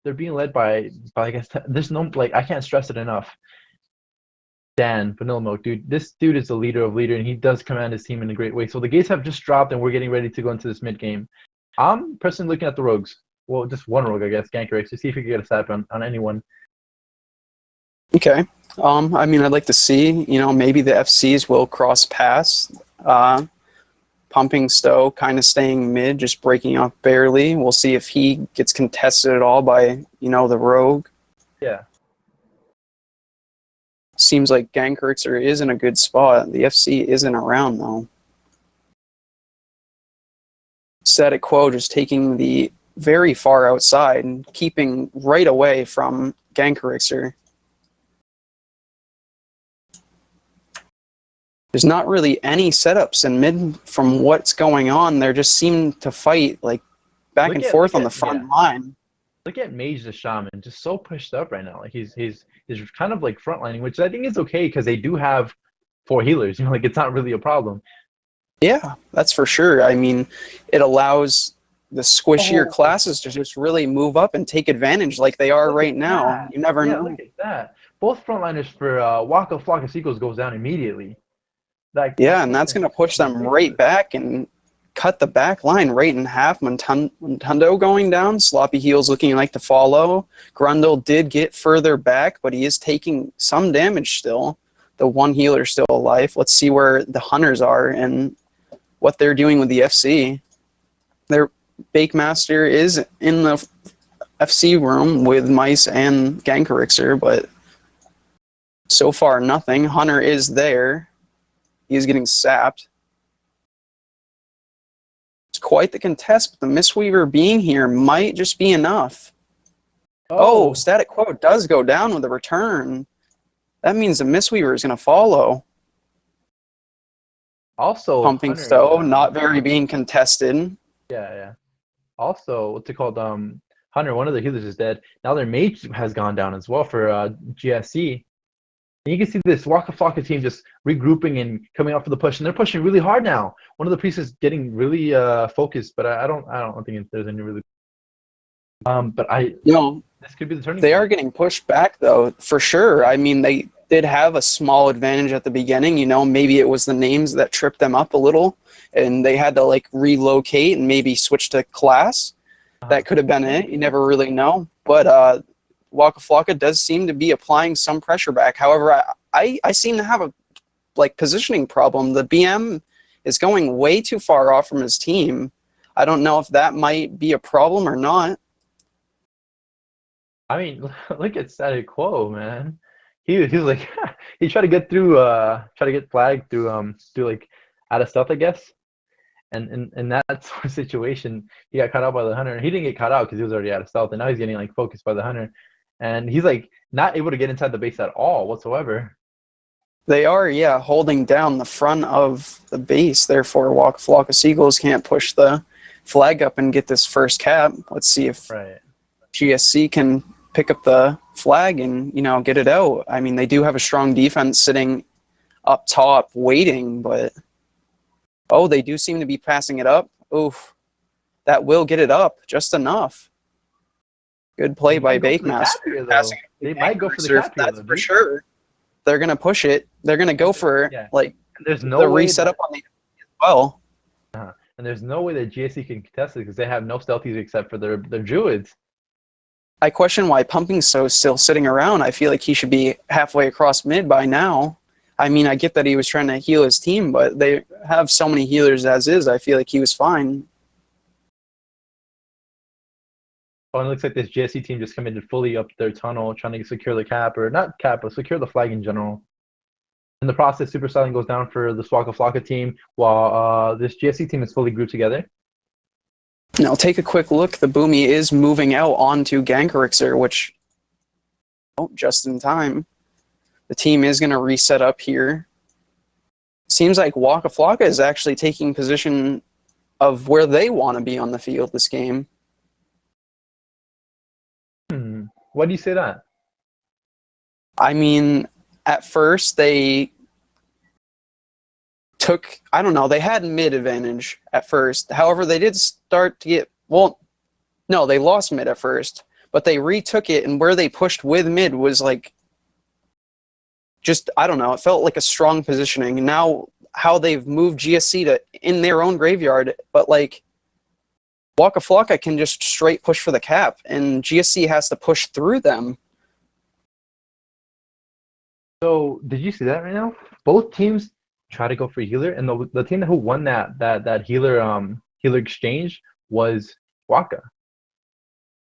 they're being led by I guess there's no like I can't stress it enough. Dan, Vanilla Milk, dude. This dude is a leader of leader, and he does command his team in a great way. So the gates have just dropped, and we're getting ready to go into this mid game. I'm personally looking at the rogues. Well, just one rogue, I guess, Gankerix, to see if we can get a sap on anyone. Okay. I mean, I'd like to see, maybe the FCs will cross paths. Pumping Stowe kind of staying mid, just breaking off barely. We'll see if he gets contested at all by, the rogue. Yeah. Seems like Gankerixer is in a good spot. The FC isn't around, though. Static Quo just taking the very far outside and keeping right away from Gankerixer. There's not really any setups in mid from what's going on. They just seem to fight like back and forth on the front line. Look at Mage the Shaman, just so pushed up right now. Like he's kind of like frontlining, which I think is okay because they do have 4 healers. Like it's not really a problem. Yeah, that's for sure. I mean, it allows the squishier classes to just really move up and take advantage like they are right now. You never know. Look at that. Both frontliners for Waka, Flocka, Seagulls goes down immediately. Yeah, and that's going to push them right back and cut the back line right in half. Montundo going down. Sloppy Heels looking like to follow. Grundle did get further back, but he is taking some damage still. The one healer still alive. Let's see where the Hunters are and what they're doing with the FC. Their Bakemaster is in the FC room with Mice and Gankerixer, but so far nothing. Hunter is there. He's getting sapped. It's quite the contest, but the Mistweaver being here might just be enough. Oh, Static Quo does go down with a return. That means the Mistweaver is going to follow. Also, Pumping Stowe, not very being contested. Yeah. Also, what's it called? Hunter, one of the healers is dead. Now their mage has gone down as well for GSC. And you can see this Waka Flocka team just regrouping and coming out for the push, and they're pushing really hard now. One of the priests is getting really focused, but I don't think there's any really. This could be the turning. They are getting pushed back though, for sure. I mean, they did have a small advantage at the beginning. Maybe it was the names that tripped them up a little, and they had to like relocate and maybe switch to class. That could have been it. You never really know, but. Waka Flocka does seem to be applying some pressure back. However, I seem to have a positioning problem. The BM is going way too far off from his team. I don't know if that might be a problem or not. I mean, look at Static Quo, man. He was like he tried to get through try to get flagged through like out of stealth, I guess. And in that sort of situation, he got caught out by the Hunter. He didn't get caught out because he was already out of stealth, and now he's getting like focused by the Hunter. And he's like not able to get inside the base at all whatsoever. They are, holding down the front of the base. Therefore, Waka Flocka Seagulls can't push the flag up and get this first cap. Let's see if GSC can pick up the flag and, get it out. I mean, they do have a strong defense sitting up top waiting, but they do seem to be passing it up. Oof. That will get it up just enough. Good play by Bakemaster. They might go for the cap here, that's for sure. They're going to push it. They're going to go for there's no the reset up on the as well. And there's no way that GSC can contest it because they have no stealthies except for their druids. I question why Pumping Stowe is still sitting around. I feel like he should be halfway across mid by now. I mean, I get that he was trying to heal his team, but they have so many healers as is. I feel like he was fine. Oh, and it looks like this GSC team just committed fully up their tunnel, trying to secure the cap, or not cap, but secure the flag in general. In the process, Super Styling goes down for the Waka Flocka team, while this GSC team is fully grouped together. Now, take a quick look. The Boomy is moving out onto Gankerixer, which, just in time. The team is going to reset up here. Seems like Waka Flocka is actually taking position of where they want to be on the field this game. Why do you say that? I mean, at first they took, they had mid advantage at first. However, they did start to get, they lost mid at first. but they retook it, and where they pushed with mid was like just, I don't know, it felt like a strong positioning. And now how they've moved GSC to in their own graveyard, but like Waka Flocka can just straight push for the cap, and GSC has to push through them. So did you see that right now? Both teams try to go for healer, and the team who won that healer exchange was Waka.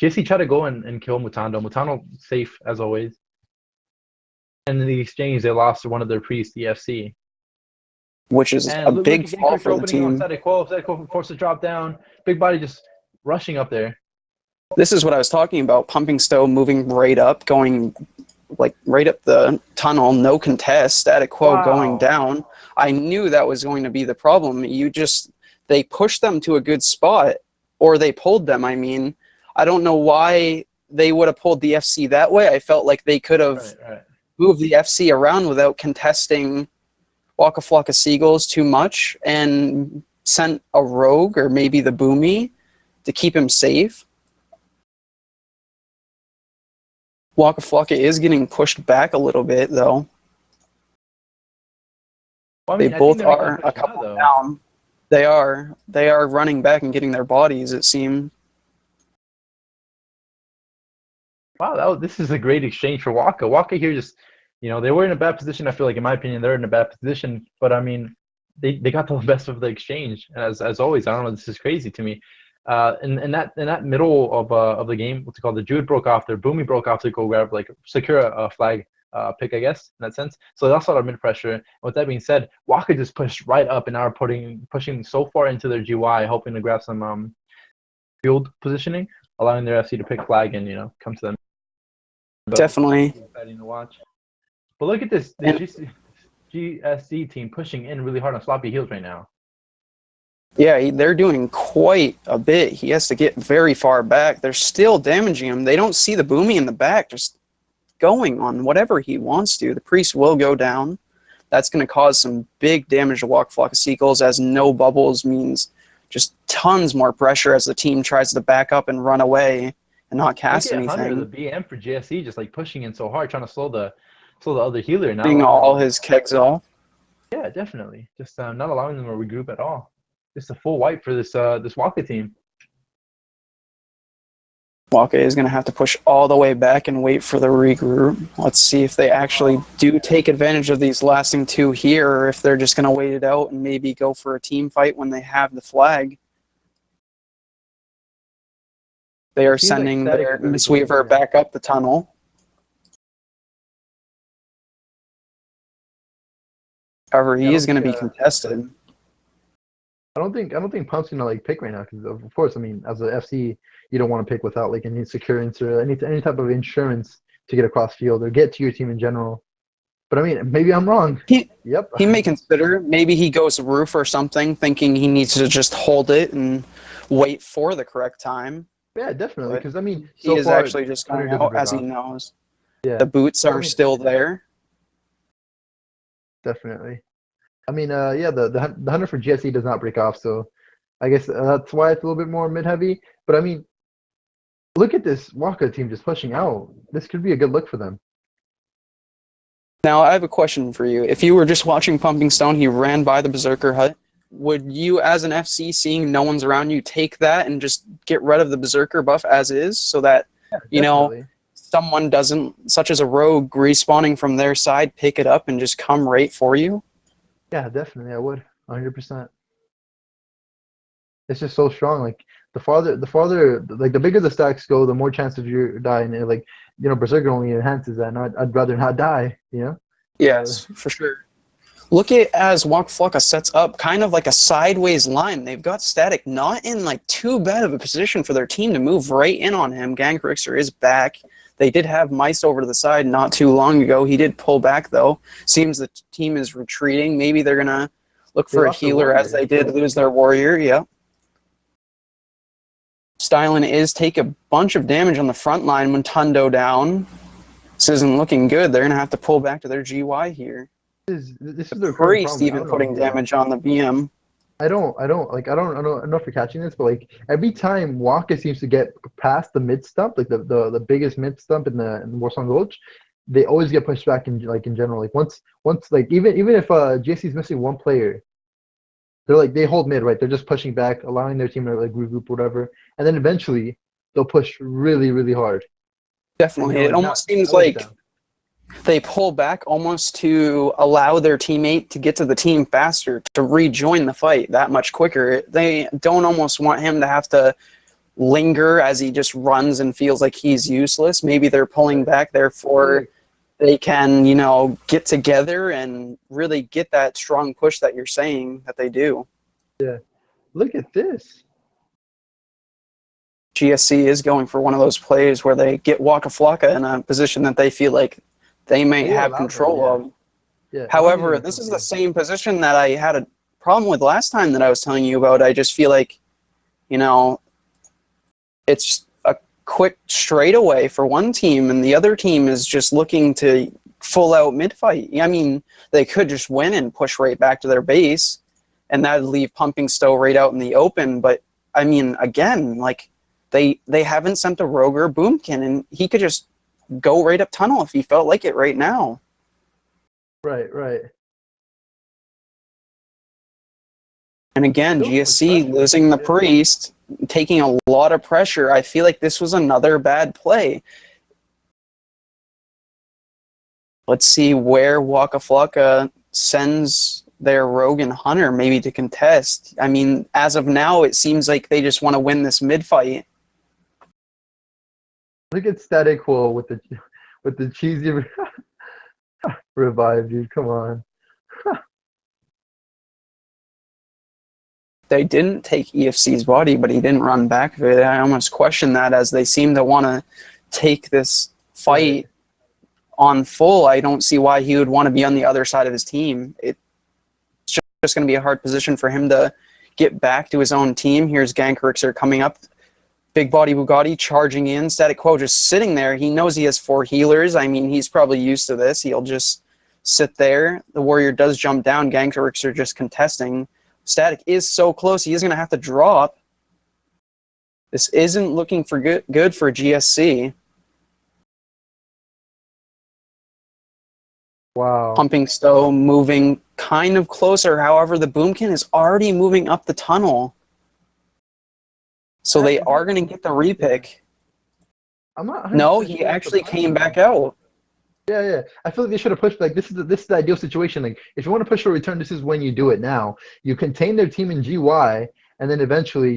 GSC tried to go and kill Mutando. Mutando safe as always. And in the exchange, they lost one of their priests, the FC. Which is a big fall for the team. Static Quo forced to drop down. Big body just rushing up there. This is what I was talking about. Pumping Stow moving right up, going like right up the tunnel, no contest. Static Quo going down. I knew that was going to be the problem. They pushed them to a good spot, or they pulled them. I mean, I don't know why they would have pulled the FC that way. I felt like they could have moved the FC around without contesting Waka Flocka Seagulls too much and sent a rogue or maybe the Boomy to keep him safe. Waka Flocka is getting pushed back a little bit, though. Well, I mean, they both are a couple down. They are running back and getting their bodies, it seems. Wow, this is a great exchange for Waka. Waka here just, they were in a bad position. I feel like, in my opinion, they're in a bad position. But, I mean, they got the best of the exchange. As always, I don't know, this is crazy to me. In that middle of the game, what's it called? The Druid broke off. Their Boomy broke off to go grab, secure a flag pick, I guess, in that sense. So they also had mid pressure. And with that being said, Waka just pushed right up and now are pushing so far into their GY, hoping to grab some field positioning, allowing their FC to pick flag and, come to them. So, definitely exciting to watch. But look at this GSC team pushing in really hard on sloppy heels right now. Yeah, they're doing quite a bit. He has to get very far back. They're still damaging him. They don't see the Boomy in the back, just going on whatever he wants to. The priest will go down. That's going to cause some big damage to Waka Flocka Seagulls, as no bubbles means just tons more pressure as the team tries to back up and run away and not cast anything. The BM for GSC just pushing in so hard, trying to slow the other healer. Being all his kegs off. Yeah, definitely. Just not allowing them to regroup at all. Just a full wipe for this Waka team. Waka is going to have to push all the way back and wait for the regroup. Let's see if they actually do take advantage of these lasting two here, or if they're just going to wait it out and maybe go for a team fight when they have the flag. They are sending their Mistweaver back up the tunnel. However, he is going to be contested. I don't think Pump's gonna pick right now, because of course, I mean, as an FC, you don't want to pick without any security or any type of insurance to get across field or get to your team in general. But I mean, maybe I'm wrong. He may consider, maybe he goes roof or something, thinking he needs to just hold it and wait for the correct time. Yeah, definitely. Because I mean, he is actually just going out as he knows. Yeah, the boots are still there. Definitely. I mean, the hunter for GSE does not break off, so I guess that's why it's a little bit more mid-heavy. But I mean, look at this Waka team just pushing out. This could be a good look for them. Now, I have a question for you. If you were just watching Pumping Stone, he ran by the Berserker hut, would you, as an FC, seeing no one's around you, take that and just get rid of the Berserker buff as is, so that, someone doesn't, such as a rogue respawning from their side, pick it up and just come right for you? Yeah, definitely, I would, 100%. It's just so strong. The farther, the bigger the stacks go, the more chance of you dying. Berserker only enhances that, and I'd rather not die. Yes, for sure. Look at as Waka Flocka sets up kind of like a sideways line. They've got Static not in too bad of a position for their team to move right in on him. Gangrixer is back. They did have Mice over to the side not too long ago. He did pull back, though. Seems the team is retreating. Maybe they're going to look for a healer, as they did lose their warrior. Yeah. Stylen is take a bunch of damage on the front line when Tundo down. This isn't looking good. They're going to have to pull back to their GY here. This is their Priest even putting damage on the BM. I don't know if you're catching this, but like every time Waka seems to get past the mid stump, like the biggest mid stump in the Warsong Gulch, they always get pushed back in general. Like once like even if GSC is missing one player, they hold mid, right? They're just pushing back, allowing their team to like regroup, whatever, and then eventually they'll push really really hard. And Definitely. It like almost seems that lets like down. they pull back almost to allow their teammate to get to the team faster, to rejoin the fight that much quicker. They don't almost want him to have to linger as he just runs and feels like he's useless. Maybe they're pulling back, therefore they can, get together and really get that strong push that you're saying that they do. Yeah. Look at this. GSC is going for one of those plays where they get Waka Flocka in a position that they feel like they may have control of. Yeah. However, this is the same position that I had a problem with last time that I was telling you about. I just feel like, it's a quick straightaway for one team, and the other team is just looking to full out mid fight. I mean, they could just win and push right back to their base, and that would leave Pumping Stow right out in the open. But I mean, again, like they haven't sent a Rogue or Boomkin, and he could just go right up tunnel if he felt like it right now. Right. And again, GSC losing the priest, taking a lot of pressure. I feel like this was another bad play. Let's see where Waka Flocka sends their Rogue and Hunter maybe to contest. I mean, as of now, it seems like they just want to win this mid fight. Look at Static Quo with the cheesy revive, dude. Come on. They didn't take EFC's body, but he didn't run back of it. I almost question that, as they seem to want to take this fight on full. I don't see why he would want to be on the other side of his team. It's just going to be a hard position for him to get back to his own team. Here's Gankrixer coming up. Big Body Bugatti charging in. Static Quo just sitting there. He knows he has 4 healers. I mean, he's probably used to this. He'll just sit there. The Warrior does jump down. Gankrixer just contesting. Static is so close, he is going to have to drop. This isn't looking for good for GSC. Wow. Pumping Stow moving kind of closer. However, the Boomkin is already moving up the tunnel. So they are going to get the repick. I'm not. No, he actually came back out. Yeah. I feel like they should have pushed. Like this is the ideal situation. Like if you want to push for a return, this is when you do it. Now you contain their team in GY, and then eventually,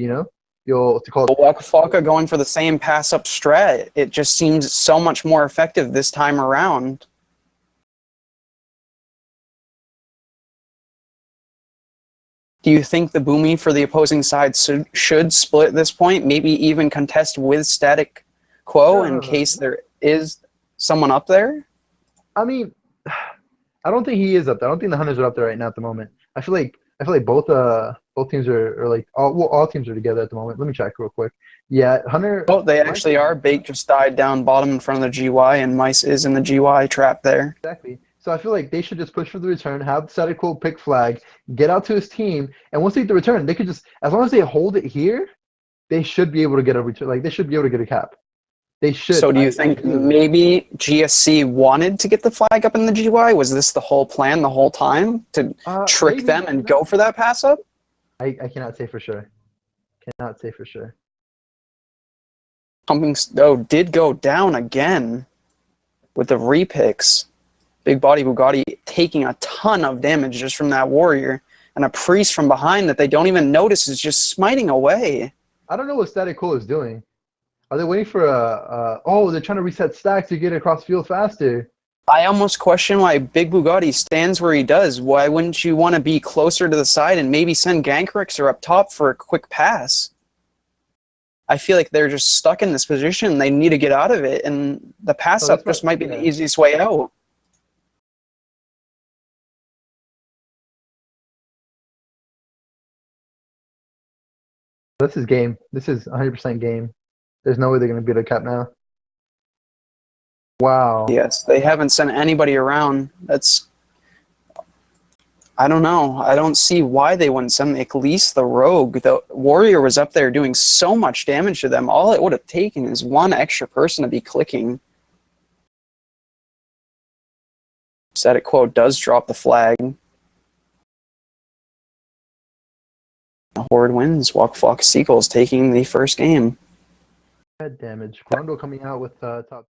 you'll call it. Waka Flocka going for the same pass up strat. It just seems so much more effective this time around. Do you think the Boomy for the opposing side should split at this point? Maybe even contest with Static Quo in case there is someone up there? I mean, I don't think he is up there. I don't think the Hunters are up there right now at the moment. I feel like both teams are like all teams are together at the moment. Let me check real quick. Yeah, Hunter. Oh, they actually are. Bait just died down bottom in front of the GY, and Mice is in the GY trap there. Exactly. So I feel like they should just push for the return, have Static Quo pick flag, get out to his team, and once they get the return, they could just, as long as they hold it here, they should be able to get a return. Like they should be able to get a cap. They should. So do you think maybe GSC wanted to get the flag up in the GY? Was this the whole plan the whole time, to trick them and go for that pass up? I cannot say for sure. Cannot say for sure. Pumping Stow did go down again with the repicks. Big Body Bugatti taking a ton of damage just from that Warrior, and a Priest from behind that they don't even notice is just smiting away. I don't know what Static Quo is doing. Are they waiting for they're trying to reset stacks to get across field faster. I almost question why Big Bugatti stands where he does. Why wouldn't you want to be closer to the side and maybe send Gankrixer up top for a quick pass? I feel like they're just stuck in this position. They need to get out of it, and the pass up just might be the easiest way out. This is game. This is 100% game. There's no way they're going to beat a cap now. Wow. Yes, they haven't sent anybody around. I don't know. I don't see why they wouldn't send at least the Rogue. The Warrior was up there doing so much damage to them. All it would have taken is one extra person to be clicking. Static Quo does drop the flag. The Horde wins. Waka Flocka Seagulls taking the first game. Head damage. Grundle coming out with top.